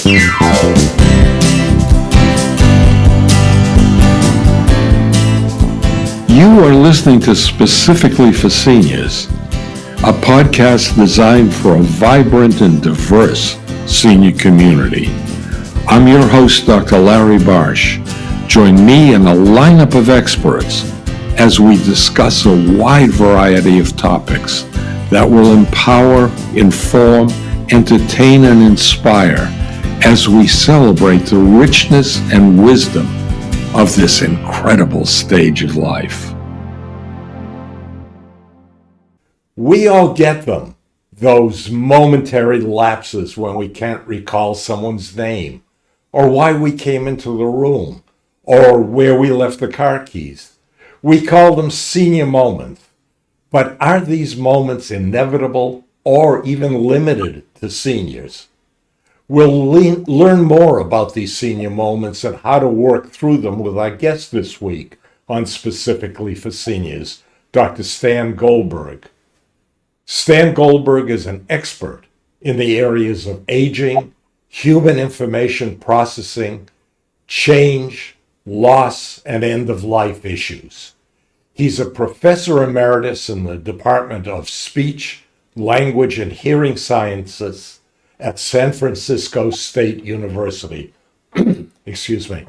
You are listening to Specifically for Seniors, a podcast designed for a vibrant and diverse senior community. I'm your host, Dr. Larry Barsh. Join me and a lineup of experts as we discuss a wide variety of topics that will empower, inform, entertain, and inspire as we celebrate the richness and wisdom of this incredible stage of life. We all get them, those momentary lapses when we can't recall someone's name, or why we came into the room, or where we left the car keys. We call them senior moments. But are these moments inevitable or even limited to seniors? We'll learn more about these senior moments and how to work through them with our guest this week on Specifically for Seniors, Dr. Stan Goldberg. Stan Goldberg is an expert in the areas of aging, human information processing, change, loss, and end-of-life issues. He's a Professor Emeritus in the Department of Speech, Language, and Hearing Sciences at San Francisco State University. Excuse me.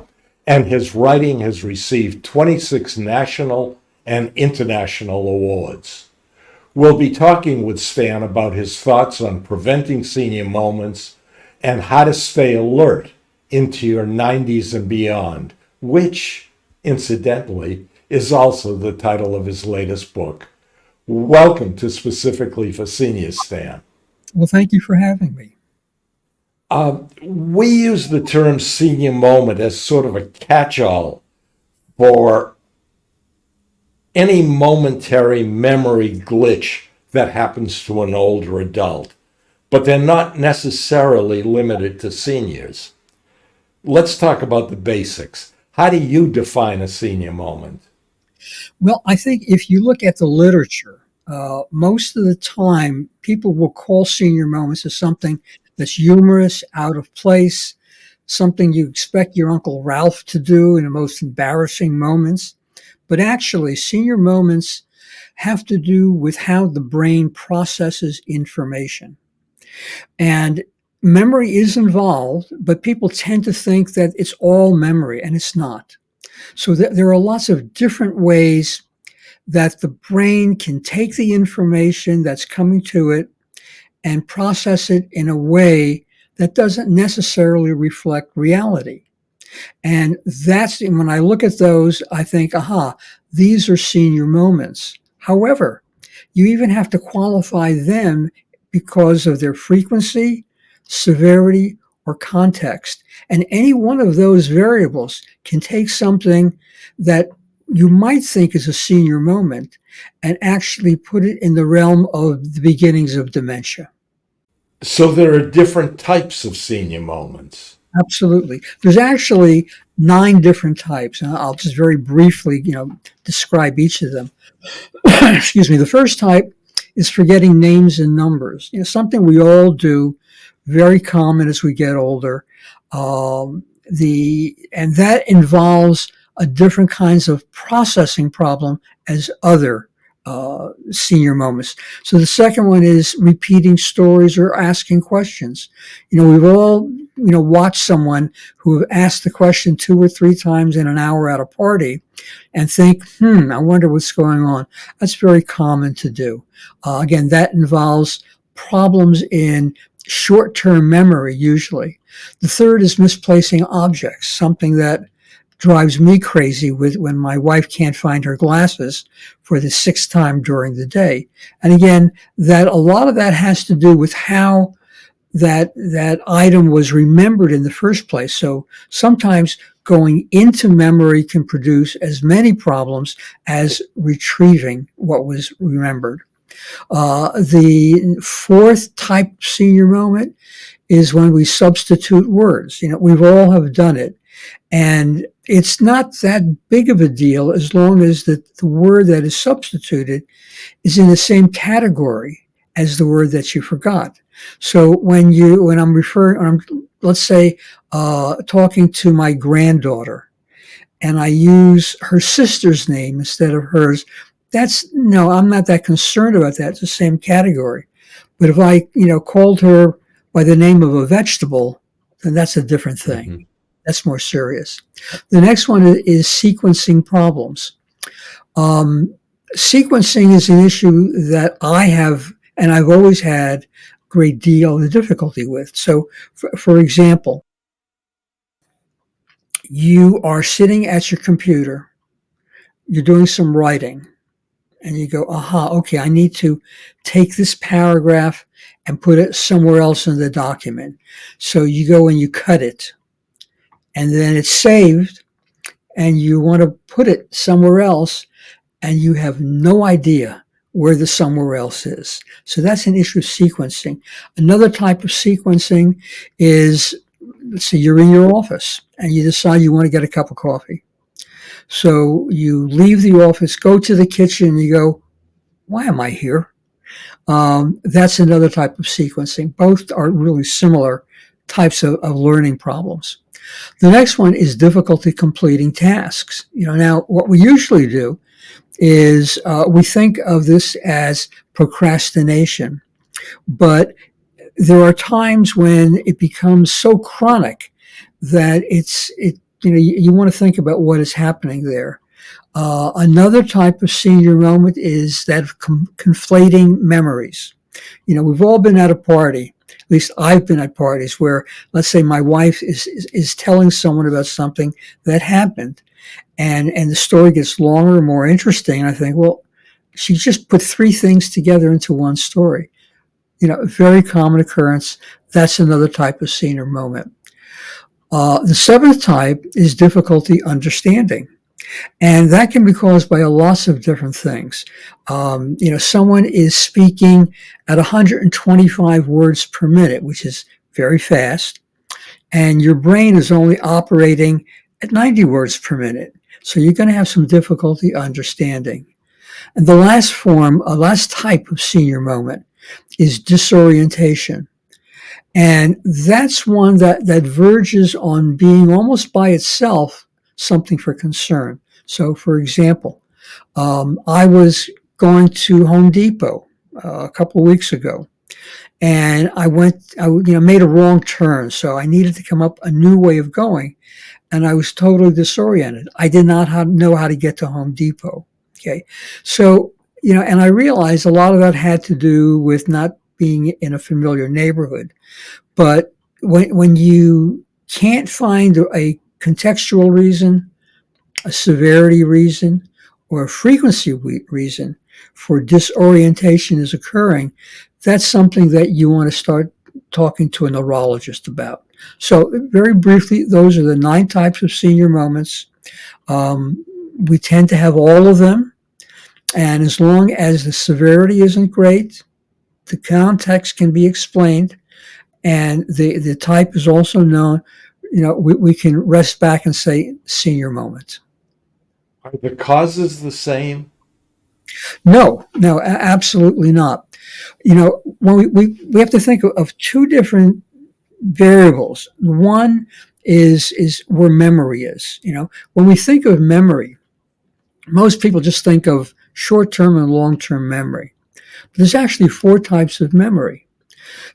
And his writing has received 26 national and international awards. We'll be talking with Stan about his thoughts on preventing senior moments and how to stay alert into your 90s and beyond, which, incidentally, is also the title of his latest book. Welcome to Specifically for Seniors, Stan. Well, thank you for having me. We use the term senior moment as sort of a catch-all for any momentary memory glitch that happens to an older adult, but they're not necessarily limited to seniors. Let's talk about the basics. How do you define a senior moment? Well, I think if you look at the literature, most of the time people will call senior moments as something that's humorous, out of place, something you expect your Uncle Ralph to do in the most embarrassing moments. But actually, senior moments have to do with how the brain processes information. And memory is involved, but people tend to think that it's all memory, and it's not. So there are lots of different ways that the brain can take the information that's coming to it and process it in a way that doesn't necessarily reflect reality. And that's when I look at those, I think, these are senior moments. However, you even have to qualify them because of their frequency, severity, or context. And any one of those variables can take something that you might think is a senior moment and actually put it in the realm of the beginnings of dementia. So there are different types of senior moments. Absolutely. There's actually 9 different types, and I'll just very briefly, describe each of them. Excuse me. The first type is forgetting names and numbers. Something we all do, very common as we get older. And that involves a different kinds of processing problem as other senior moments. So the second one is repeating stories or asking questions. We've all, watched someone who have asked the question 2 or 3 times in an hour at a party and think, I wonder what's going on. That's very common to do. Again, that involves problems in short-term memory, usually. The third is misplacing objects, something that drives me crazy when my wife can't find her glasses for the 6th time during the day. And again, that a lot of that has to do with how that item was remembered in the first place. So sometimes going into memory can produce as many problems as retrieving what was remembered. The fourth type senior moment is when we substitute words. We've all have done it. And it's not that big of a deal as long as the word that is substituted is in the same category as the word that you forgot. So when I'm let's say, talking to my granddaughter, and I use her sister's name instead of hers, no, I'm not that concerned about that. It's the same category. But if I, called her by the name of a vegetable, then that's a different thing. Mm-hmm. That's more serious. The next one is sequencing problems. Sequencing is an issue that I have, and I've always had a great deal of difficulty with. So, for example, you are sitting at your computer, you're doing some writing, and you go, aha, okay, I need to take this paragraph and put it somewhere else in the document. So you go and you cut it, and then it's saved, and you want to put it somewhere else, and you have no idea where the somewhere else is. So that's an issue of sequencing. Another type of sequencing is, let's say you're in your office and you decide you want to get a cup of coffee. So you leave the office, go to the kitchen, and you go, why am I here? That's another type of sequencing. Both are really similar types of learning problems. The next one is difficulty completing tasks. Now what we usually do is we think of this as procrastination, but there are times when it becomes so chronic that you want to think about what is happening there. Another type of senior moment is that of conflating memories. We've all been at a party. At least I've been at parties where, let's say, my wife is telling someone about something that happened, and the story gets longer and more interesting. And I think, well, she just put three things together into one story. Very common occurrence. That's another type of senior moment. The seventh type is difficulty understanding. And that can be caused by a lots of different things. Someone is speaking at 125 words per minute, which is very fast, and your brain is only operating at 90 words per minute. So you're going to have some difficulty understanding. And the last type of senior moment is disorientation. And that's one that verges on being almost by itself something for concern. So, for example, I was going to Home Depot a couple of weeks ago, and I made a wrong turn, so I needed to come up a new way of going, and I was totally disoriented. I did not know how to get to Home Depot. Okay, so and I realized a lot of that had to do with not being in a familiar neighborhood. But when you can't find a contextual reason, a severity reason, or a frequency reason for disorientation is occurring, that's something that you want to start talking to a neurologist about. So very briefly, those are the 9 types of senior moments. We tend to have all of them. And as long as the severity isn't great, the context can be explained, and the type is also known, we can rest back and say senior moment. Are the causes the same? No, absolutely not. When we have to think of 2 different variables. One is where memory is. When we think of memory, most people just think of short-term and long-term memory. But there's actually 4 types of memory.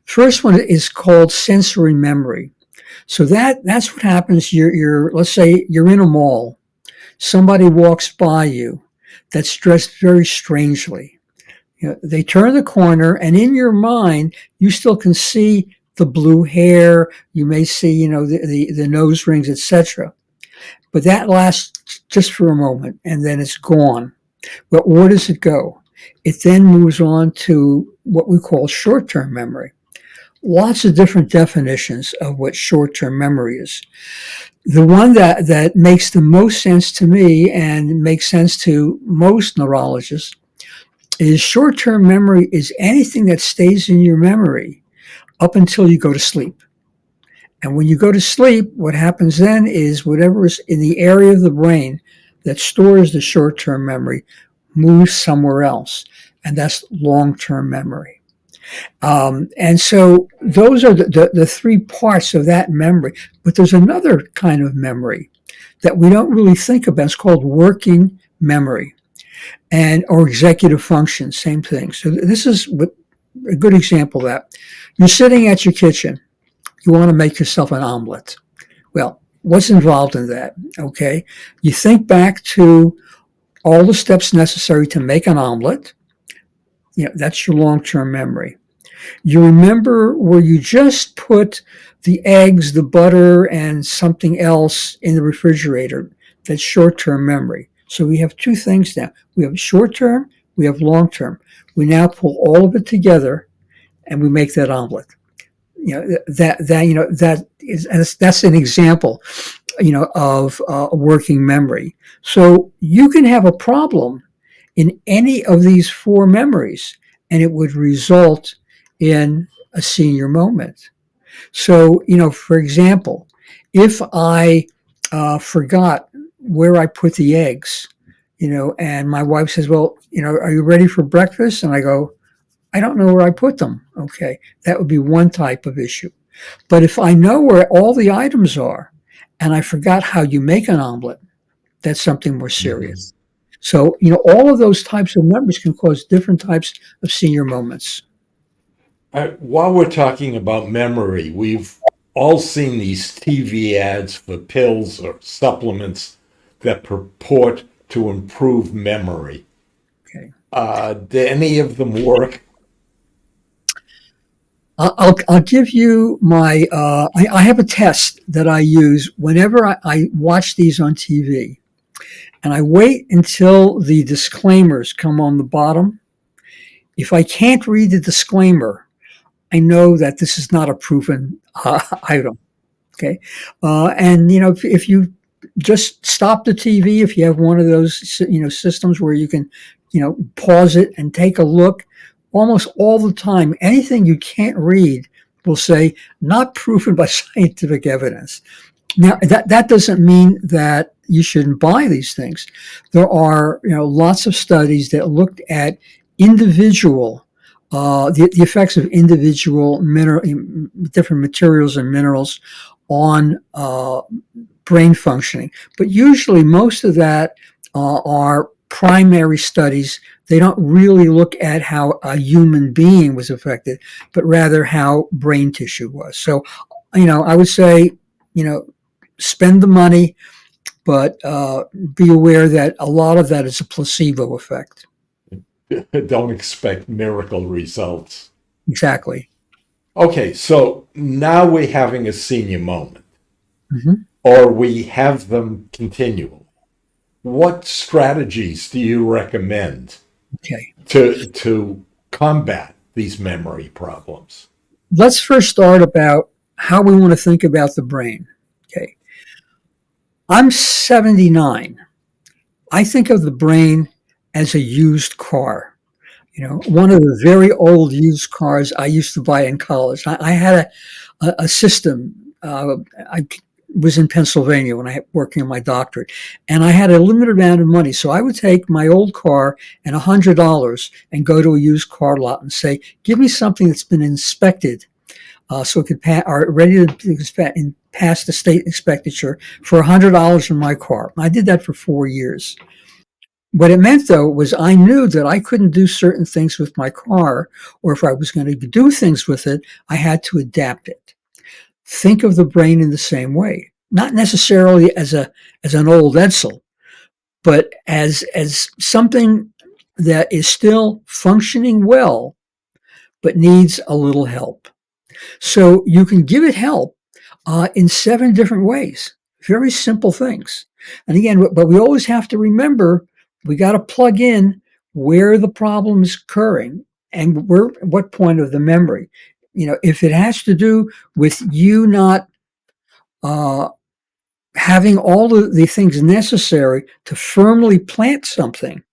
First one is called sensory memory. So that's what happens. Let's say you're in a mall. Somebody walks by you that's dressed very strangely. They turn the corner, and in your mind, you still can see the blue hair. You may see, the nose rings, etc. But that lasts just for a moment, and then it's gone. But where does it go? It then moves on to what we call short-term memory. Lots of different definitions of what short-term memory is. The one that makes the most sense to me and makes sense to most neurologists is short-term memory is anything that stays in your memory up until you go to sleep. And when you go to sleep, what happens then is whatever is in the area of the brain that stores the short-term memory moves somewhere else. And that's long-term memory. And so those are the three parts of that memory. But there's another kind of memory that we don't really think about. It's called working memory and or executive function, same thing. So this is a good example of that. You're sitting at your kitchen. You want to make yourself an omelet. Well, what's involved in that? Okay. You think back to all the steps necessary to make an omelet. That's your long-term memory. You remember where you just put the eggs, the butter, and something else in the refrigerator. That's short-term memory. So we have two things now. We have short-term, we have long-term. We now pull all of it together and we make that omelet. That's an example, of a working memory. So you can have a problem in any of these four memories, and it would result in a senior moment. So, for example, if I forgot where I put the eggs, and my wife says, well, are you ready for breakfast? And I go, I don't know where I put them. Okay. That would be one type of issue. But if I know where all the items are and I forgot how you make an omelet, that's something more serious. So, all of those types of memories can cause different types of senior moments. While we're talking about memory, we've all seen these TV ads for pills or supplements that purport to improve memory. Okay. Do any of them work? I'll give you my, I have a test that I use whenever I watch these on TV. And I wait until the disclaimers come on the bottom. If I can't read the disclaimer, I know that this is not a proven item. Okay. And, if you just stop the TV, if you have one of those, systems where you can, pause it and take a look, almost all the time, anything you can't read will say, not proven by scientific evidence. Now, that doesn't mean that you shouldn't buy these things. There are, lots of studies that looked at individual, the effects of individual different materials and minerals on brain functioning. But usually most of that are primary studies. They don't really look at how a human being was affected, but rather how brain tissue was. So, I would say, spend the money, but be aware that a lot of that is a placebo effect. Don't expect miracle results. Exactly. Okay, so now we're having a senior moment, Mm-hmm. or we have them continually. What strategies do you recommend Okay. to combat these memory problems? Let's first start about how we want to think about the brain. Okay. I'm 79. I think of the brain as a used car. One of the very old used cars I used to buy in college. I had a system. I was in Pennsylvania when I was working on my doctorate, and I had a limited amount of money. So I would take my old car and $100 and go to a used car lot and say, give me something that's been inspected, so it could are ready to pass the state expenditure for $100 in my car. I did that for 4 years. What it meant, though, was I knew that I couldn't do certain things with my car, or if I was going to do things with it, I had to adapt it. Think of the brain in the same way, not necessarily as an old Edsel, but as something that is still functioning well, but needs a little help. So you can give it help in 7 different ways, very simple things. And again, but we always have to remember, we got to plug in where the problem is occurring and what point of the memory. If it has to do with you not having all of the things necessary to firmly plant something,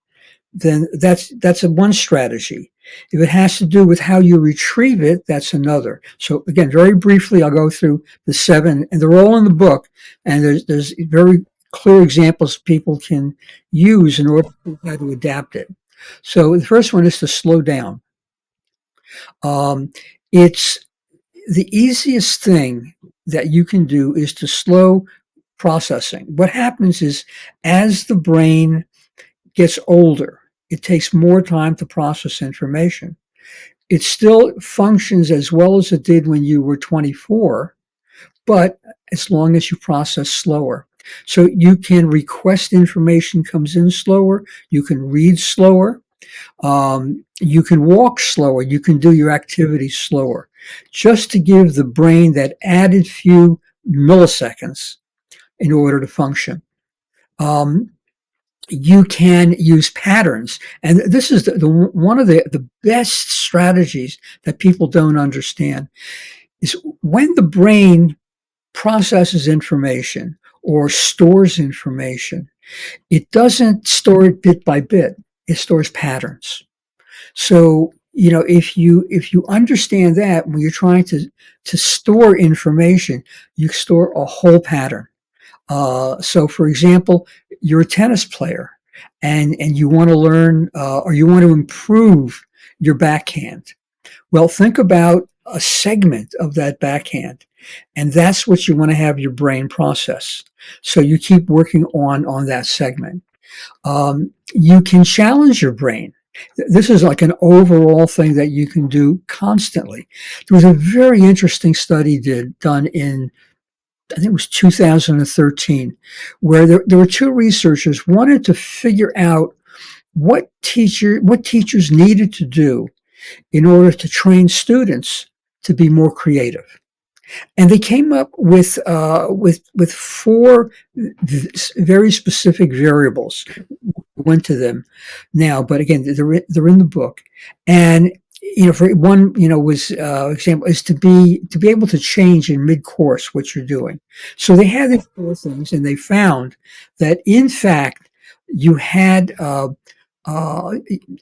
then that's one strategy. If it has to do with how you retrieve it, that's another. So again, very briefly, I'll go through the 7, and they're all in the book, and there's very clear examples people can use in order to how to adapt it. So the first one is to slow down. Um, it's the easiest thing that you can do is to slow processing. What happens is as the brain gets older, it takes more time to process information. It still functions as well as it did when you were 24, but as long as you process slower. So you can request information comes in slower, you can read slower, you can walk slower, you can do your activities slower, just to give the brain that added few milliseconds in order to function. Um, you can use patterns, and this is one of the best strategies that people don't understand is when the brain processes information or stores information, it doesn't store it bit by bit, it stores patterns. So, if you understand that when you're trying to store information, you store a whole pattern. So, for example, you're a tennis player, and you want to learn or you want to improve your backhand. Well, think about a segment of that backhand, and that's what you want to have your brain process. So you keep working on that segment. You can challenge your brain. This is like an overall thing that you can do constantly. There was a very interesting study done in, I think it was 2013, where there were two researchers wanted to figure out what teachers needed to do in order to train students to be more creative. And they came up with four very specific variables. Went to them now, but again, they're in the book. And for one, was example is to be able to change in mid course what you're doing. So they had these four things, and they found that in fact you had the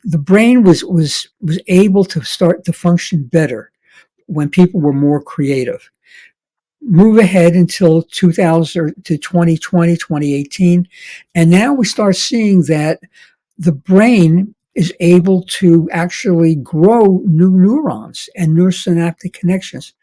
brain was able to start to function better when people were more creative. Move ahead until 2000 to 2020, 2018, and now we start seeing that the brain is able to actually grow new neurons and neurosynaptic connections.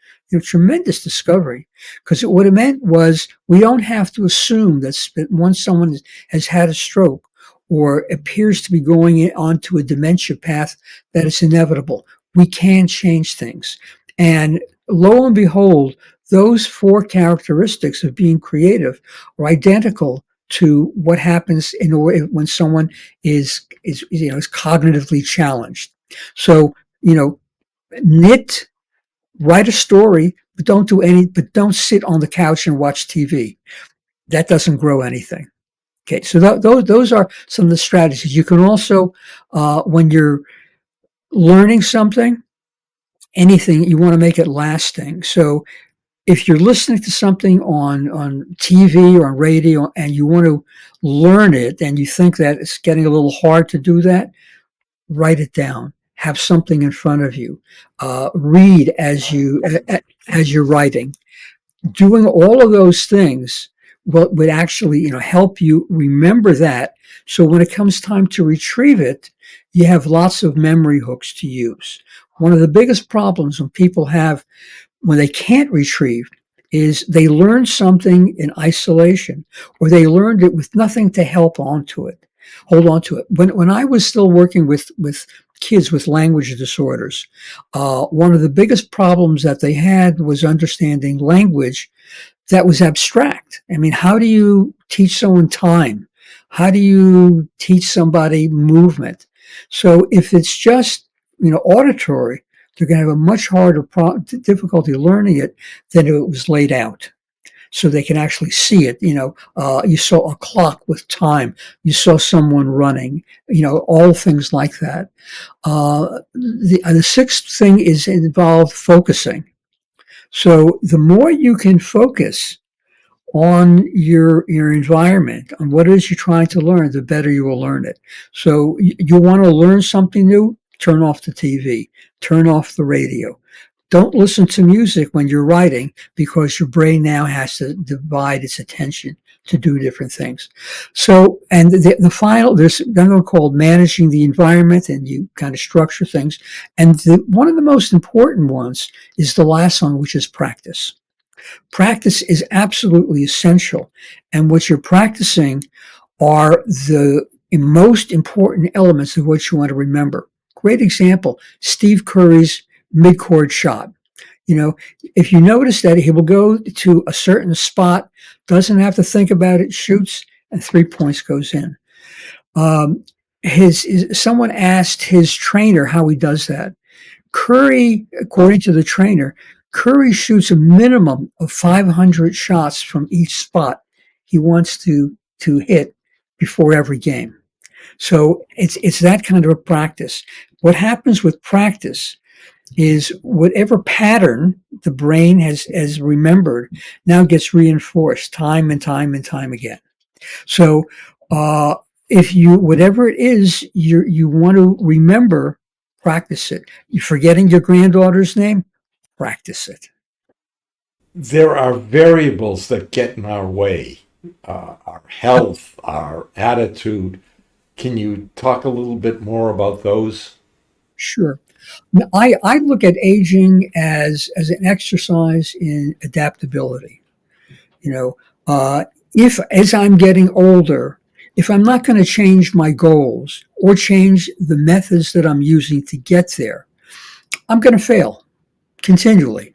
Tremendous discovery, because what it meant was we don't have to assume that once someone has had a stroke or appears to be going onto a dementia path, that it's inevitable. We can change things. And lo and behold, those four characteristics of being creative are identical to what happens when someone is cognitively challenged. So knit, write a story, but don't sit on the couch and watch TV. That doesn't grow anything. Okay, so those are some of the strategies. You can also, when you're learning something, anything, you want to make it lasting. So if you're listening to something on TV or on radio and you want to learn it and you think that it's getting a little hard to do that, write it down. Have something in front of you. Read as you're writing. Doing all of those things would actually help you remember that. So when it comes time to retrieve it, you have lots of memory hooks to use. One of the biggest problems when people have when they can't retrieve is they learn something in isolation, or they learned it with nothing to hold on to it. When I was still working with kids with language disorders, one of the biggest problems that they had was understanding language that was abstract. I mean, how do you teach someone time? How do you teach somebody movement? So if it's just auditory, they're going to have a much harder difficulty learning it than if it was laid out. So they can actually see it. You saw a clock with time. You saw someone running. All things like that. The sixth thing is involved focusing. So the more you can focus on your environment, on what it is you're trying to learn, the better you will learn it. So you want to learn something new, turn off the TV, turn off the radio, Don't listen to music when you're writing because your brain now has to divide its attention to do different things. So, and the final, there's another one called managing the environment, and you kind of structure things. And one of the most important ones is the last one, which is practice. Practice is absolutely essential. And what you're practicing are the most important elements of what you want to remember. Great example, Steve Curry's mid-court shot. You know, if you notice that he will go to a certain spot, doesn't have to think about it, shoots, and 3 points goes in. Someone asked his trainer how he does that. Curry, according to the trainer, Curry shoots a minimum of 500 shots from each spot he wants to hit before every game. So it's that kind of a practice. What happens with practice is whatever pattern the brain has remembered now gets reinforced time and time and time again. So if you, whatever it is you want to remember, practice it. You're forgetting your granddaughter's name, practice it. There are variables that get in our way, our health, our attitude. Can you talk a little bit more about those? Sure. I look at aging as an exercise in adaptability. You know, if as I'm getting older, if I'm not going to change my goals or change the methods that I'm using to get there, I'm going to fail continually.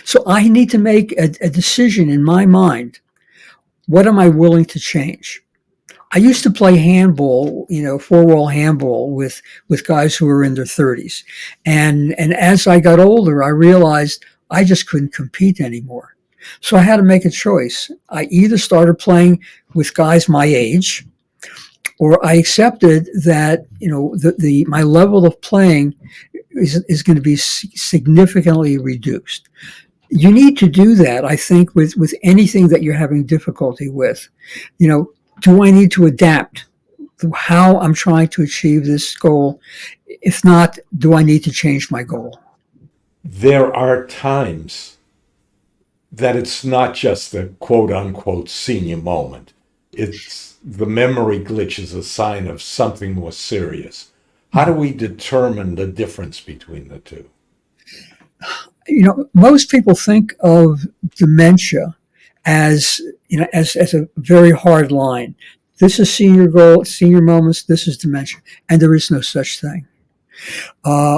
So I need to make a decision in my mind. What am I willing to change? I used to play handball, four-wall handball with guys who were in their 30s. And as I got older, I realized I just couldn't compete anymore. So I had to make a choice. I either started playing with guys my age, or I accepted that, my level of playing is going to be significantly reduced. You need to do that, I think, with anything that you're having difficulty with. Do I need to adapt to how I'm trying to achieve this goal? If not, do I need to change my goal? There are times that it's not just the quote unquote senior moment. It's the memory glitch is a sign of something more serious. How do we determine the difference between the two? Most people think of dementia as a very hard line. This is senior goal, senior moments. This is dementia, and there is no such thing.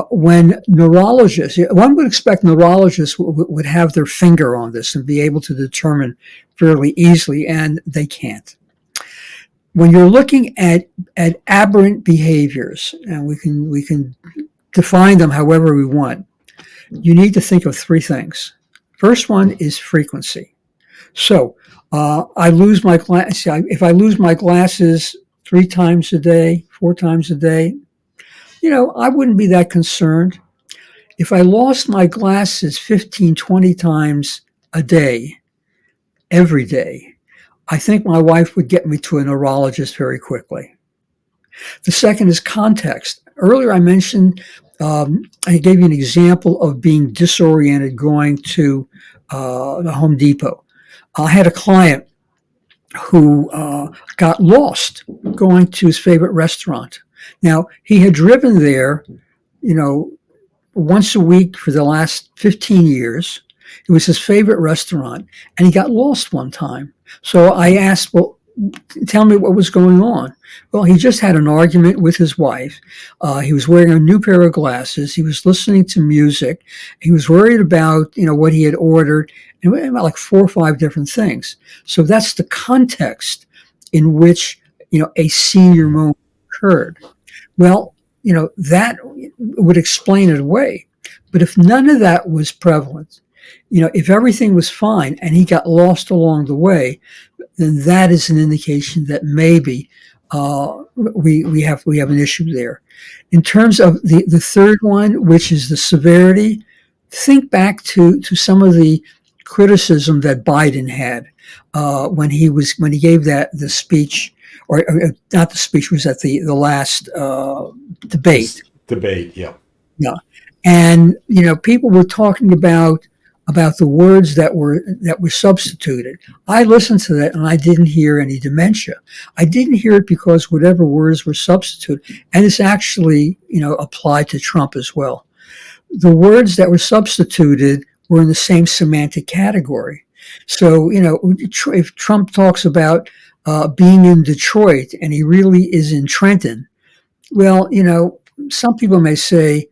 When neurologists, one would expect neurologists would have their finger on this and be able to determine fairly easily, and they can't. When you're looking at aberrant behaviors, and we can define them however we want, you need to think of three things. First one is frequency. So I lose my glass. If I lose my glasses 3 times a day, 4 times a day, I wouldn't be that concerned. If I lost my glasses 15, 20 times a day, every day, I think my wife would get me to a neurologist very quickly. The second is context. Earlier I mentioned, I gave you an example of being disoriented going to the Home Depot. I had a client who got lost going to his favorite restaurant. Now, he had driven there, once a week for the last 15 years. It was his favorite restaurant, and he got lost one time. So I asked, well, tell me what was going on. Well, he just had an argument with his wife. He was wearing a new pair of glasses. He was listening to music. He was worried about, what he had ordered, and about like 4 or 5 different things. So that's the context in which, a senior moment occurred. Well, that would explain it away. But if none of that was prevalent, if everything was fine and he got lost along the way, then that is an indication that maybe we have an issue there. In terms of the third one, which is the severity, think back to some of the criticism that Biden had when he gave the speech, or not the speech, was at the last debate. Debate, yeah. Yeah. And people were talking about the words that were substituted. I listened to that and I didn't hear any dementia. I didn't hear it because whatever words were substituted, and it's actually applied to Trump as well. The words that were substituted were in the same semantic category. So if Trump talks about being in Detroit and he really is in Trenton, well, some people may say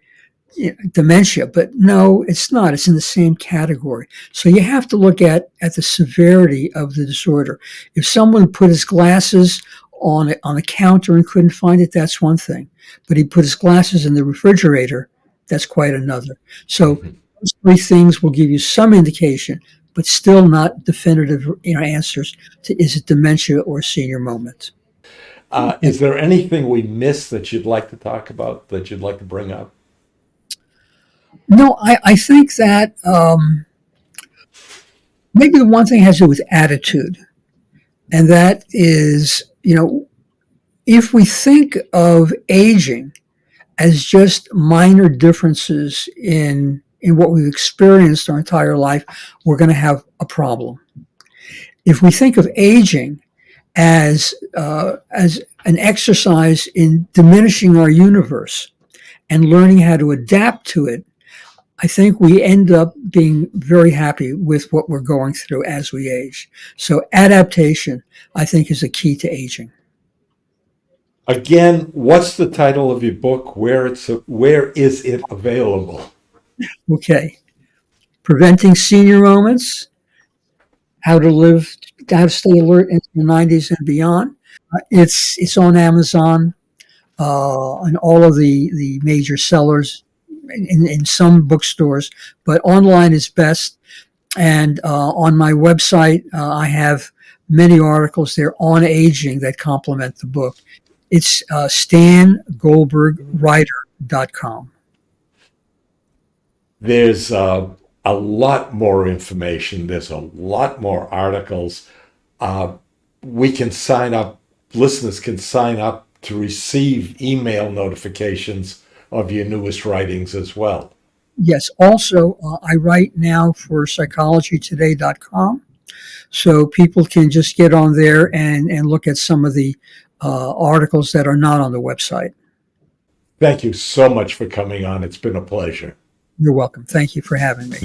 dementia, but no, it's not. It's in the same category. So you have to look at the severity of the disorder. If someone put his glasses on a counter and couldn't find it, that's one thing. But he put his glasses in the refrigerator, that's quite another. So those three things will give you some indication, but still not definitive answers to is it dementia or senior moment. Is there anything we missed that you'd like to talk about, that you'd like to bring up? No, I think that maybe the one thing has to do with attitude. And that is, if we think of aging as just minor differences in what we've experienced our entire life, we're going to have a problem. If we think of aging as an exercise in diminishing our universe and learning how to adapt to it, I think we end up being very happy with what we're going through as we age. So adaptation, I think, is a key to aging. Again, what's the title of your book? Where is it available? Okay. Preventing Senior Moments, how to stay alert into the 90s and beyond. It's on Amazon and all of the major sellers, in some bookstores, but online is best. And on my website, I have many articles there on aging that complement the book. It's StanGoldbergWriter.com. There's a lot more information. There's a lot more articles. We can sign up, listeners can sign up to receive email notifications of your newest writings as well. Yes. Also, I write now for psychologytoday.com. So people can just get on there and look at some of the articles that are not on the website. Thank you so much for coming on. It's been a pleasure. You're welcome. Thank you for having me.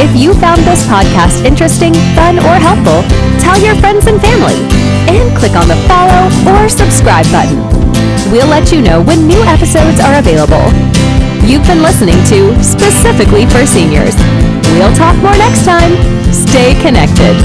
If you found this podcast interesting, fun, or helpful, tell your friends and family, and click on the follow or subscribe button. We'll let you know when new episodes are available. You've been listening to Specifically for Seniors. We'll talk more next time. Stay connected.